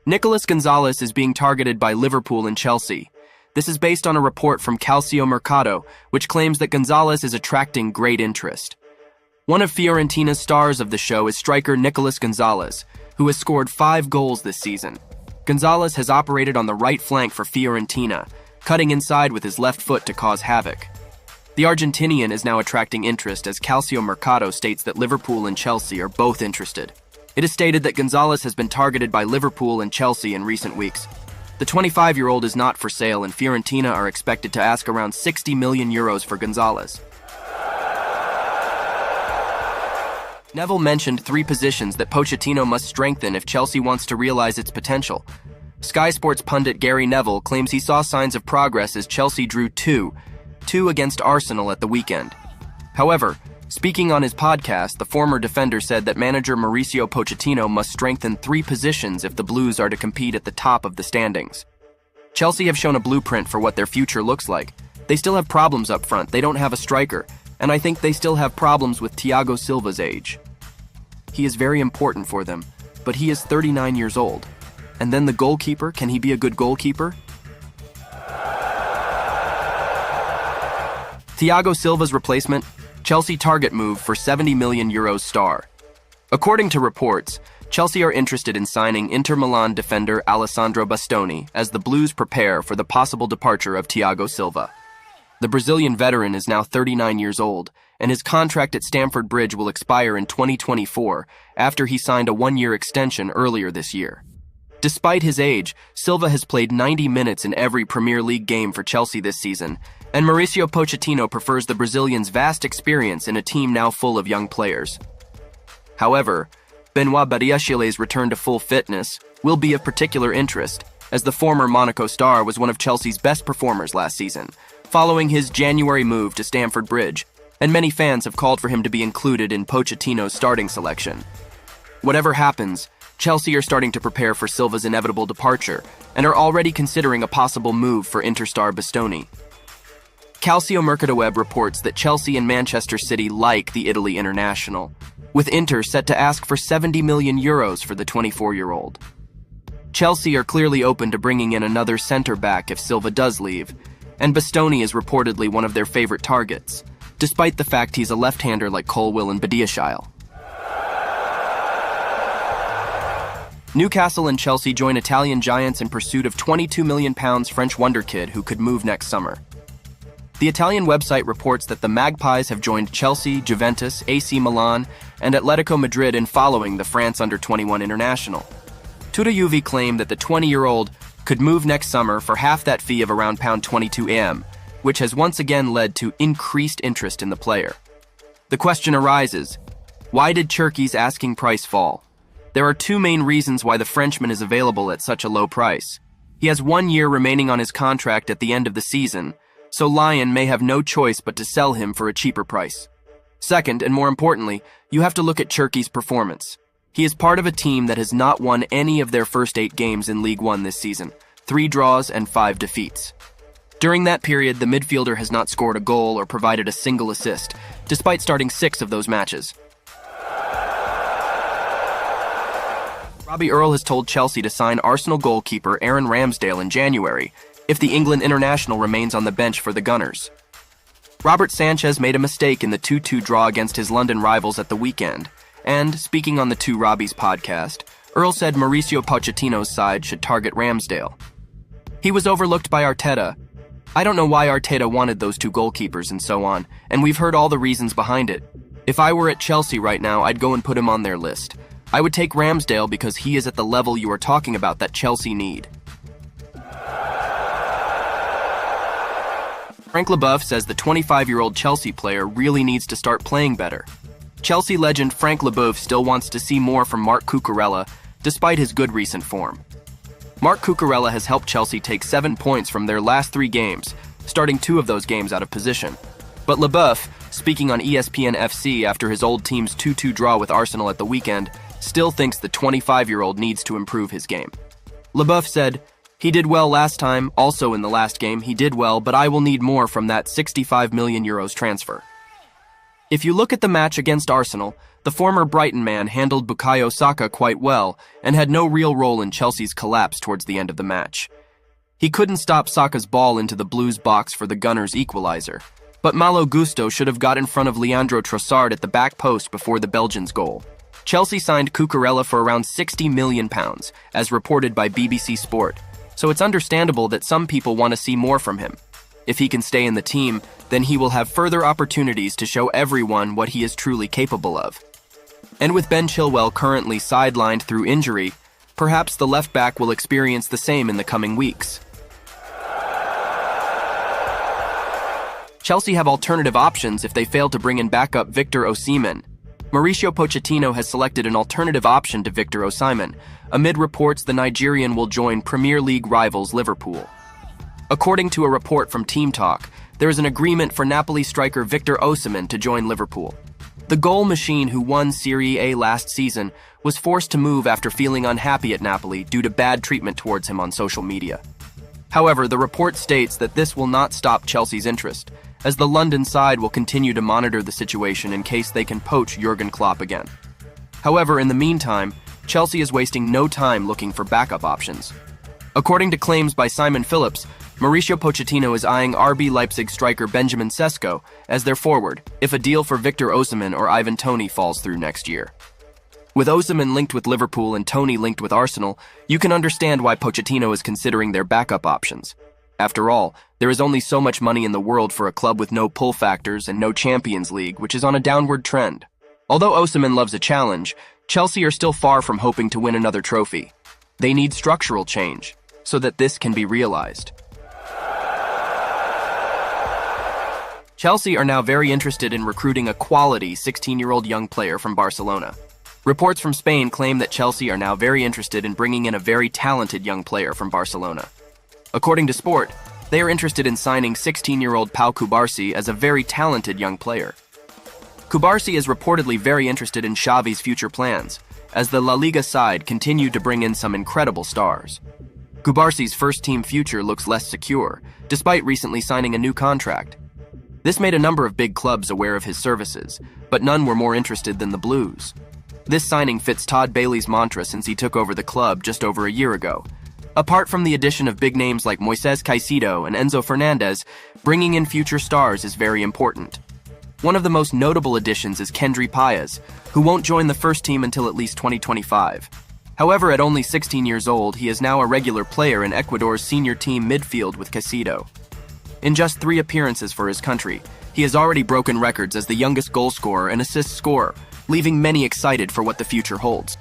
Nicolas Gonzalez is being targeted by Liverpool and Chelsea. This is based on a report from Calcio Mercato, which claims that Gonzalez is attracting great interest. One of Fiorentina's stars of the show is striker Nicolas Gonzalez, who has scored 5 goals this season. Gonzalez has operated on the right flank for Fiorentina, cutting inside with his left foot to cause havoc. The Argentinian is now attracting interest as Calcio Mercato states that Liverpool and Chelsea are both interested. It is stated that Gonzalez has been targeted by Liverpool and Chelsea in recent weeks. The 25-year-old is not for sale, and Fiorentina are expected to ask around €60 million for Gonzalez. Neville mentioned 3 positions that Pochettino must strengthen if Chelsea wants to realize its potential. Sky Sports pundit Gary Neville claims he saw signs of progress as Chelsea drew 2 against Arsenal at the weekend. However, speaking on his podcast, the former defender said that manager Mauricio Pochettino must strengthen 3 positions if the Blues are to compete at the top of the standings. Chelsea have shown a blueprint for what their future looks like. They still have problems up front, they don't have a striker, and I think they still have problems with Thiago Silva's age. He is very important for them, but he is 39 years old. And then the goalkeeper, can he be a good goalkeeper? Thiago Silva's replacement, Chelsea target move for €70 million star. According to reports, Chelsea are interested in signing Inter Milan defender Alessandro Bastoni as the Blues prepare for the possible departure of Thiago Silva. The Brazilian veteran is now 39 years old, and his contract at Stamford Bridge will expire in 2024 after he signed a 1-year extension earlier this year. Despite his age, Silva has played 90 minutes in every Premier League game for Chelsea this season, and Mauricio Pochettino prefers the Brazilian's vast experience in a team now full of young players. However, Benoit Badiachile's return to full fitness will be of particular interest, as the former Monaco star was one of Chelsea's best performers last season, following his January move to Stamford Bridge, and many fans have called for him to be included in Pochettino's starting selection. Whatever happens, Chelsea are starting to prepare for Silva's inevitable departure and are already considering a possible move for Interstar Bastoni. Calcio Mercato reports that Chelsea and Manchester City like the Italy international, with Inter set to ask for €70 million for the 24-year-old. Chelsea are clearly open to bringing in another centre-back if Silva does leave, and Bastoni is reportedly one of their favorite targets, despite the fact he's a left-hander like Colwill and Badiashile. Newcastle and Chelsea join Italian giants in pursuit of £22 million French wonder kid who could move next summer. The Italian website reports that the Magpies have joined Chelsea, Juventus, AC Milan, and Atletico Madrid in following the France Under-21 international. Juve claim that the 20-year-old could move next summer for half that fee of around £22 which has once again led to increased interest in the player. The question arises, why did Cherki's asking price fall? There are 2 main reasons why the Frenchman is available at such a low price. He has 1 year remaining on his contract at the end of the season, so Lyon may have no choice but to sell him for a cheaper price. Second, and more importantly, you have to look at Cherki's performance. He is part of a team that has not won any of their first 8 games in League One this season, 3 draws and 5 defeats. During that period, the midfielder has not scored a goal or provided a single assist, despite starting 6 of those matches. Robbie Earle has told Chelsea to sign Arsenal goalkeeper FT-Ramsdale in January, if the England international remains on the bench for the Gunners. Robert Sanchez made a mistake in the 2-2 draw against his London rivals at the weekend, and, speaking on the Two Robbies podcast, Earle said Mauricio Pochettino's side should target Ramsdale. He was overlooked by Arteta. I don't know why Arteta wanted those 2 goalkeepers and so on, and we've heard all the reasons behind it. If I were at Chelsea right now, I'd go and put him on their list. I would take Ramsdale because he is at the level you are talking about that Chelsea need. Frank Leboeuf says the 25-year-old Chelsea player really needs to start playing better. Chelsea legend Frank Leboeuf still wants to see more from Marc Cucurella, despite his good recent form. Marc Cucurella has helped Chelsea take 7 points from their last 3 games, starting 2 of those games out of position. But Leboeuf, speaking on ESPN FC after his old team's 2-2 draw with Arsenal at the weekend, still thinks the 25-year-old needs to improve his game. Leboeuf said, "He did well last time, also in the last game, he did well, but I will need more from that €65 million transfer." If you look at the match against Arsenal, the former Brighton man handled Bukayo Saka quite well and had no real role in Chelsea's collapse towards the end of the match. He couldn't stop Saka's ball into the Blues' box for the Gunners' equalizer, but Malo Gusto should have got in front of Leandro Trossard at the back post before the Belgians' goal. Chelsea signed Cucurella for around £60 million, as reported by BBC Sport, so it's understandable that some people want to see more from him. If he can stay in the team, then he will have further opportunities to show everyone what he is truly capable of. And with Ben Chilwell currently sidelined through injury, perhaps the left back will experience the same in the coming weeks. Chelsea have alternative options if they fail to bring in backup Victor Osimhen. Mauricio Pochettino has selected an alternative option to Victor Osimhen, amid reports the Nigerian will join Premier League rivals Liverpool. According to a report from Team Talk, there is an agreement for Napoli striker Victor Osimhen to join Liverpool. The goal machine who won Serie A last season was forced to move after feeling unhappy at Napoli due to bad treatment towards him on social media. However, the report states that this will not stop Chelsea's interest, as the London side will continue to monitor the situation in case they can poach Jurgen Klopp again. However, in the meantime, Chelsea is wasting no time looking for backup options. According to claims by Simon Phillips, Mauricio Pochettino is eyeing RB Leipzig striker Benjamin Sesko as their forward if a deal for Victor Osimhen or Ivan Toney falls through next year. With Osimhen linked with Liverpool and Toney linked with Arsenal, you can understand why Pochettino is considering their backup options. After all, there is only so much money in the world for a club with no pull factors and no Champions League, which is on a downward trend. Although Osimhen loves a challenge, Chelsea are still far from hoping to win another trophy. They need structural change so that this can be realized. Chelsea are now very interested in recruiting a quality 16-year-old young player from Barcelona. Reports from Spain claim that Chelsea are now very interested in bringing in a very talented young player from Barcelona. According to Sport, they are interested in signing 16-year-old Pau Cubarsi as a very talented young player. Cubarsi is reportedly very interested in Xavi's future plans, as the La Liga side continued to bring in some incredible stars. Cubarsi's first-team future looks less secure, despite recently signing a new contract. This made a number of big clubs aware of his services, but none were more interested than the Blues. This signing fits Todd Bailey's mantra since he took over the club just over a year ago. Apart from the addition of big names like Moises Caicedo and Enzo Fernandez, bringing in future stars is very important. One of the most notable additions is Kendry Páez, who won't join the first team until at least 2025. However, at only 16 years old, he is now a regular player in Ecuador's senior team midfield with Caicedo. In just 3 appearances for his country, he has already broken records as the youngest goal scorer and assist scorer, leaving many excited for what the future holds.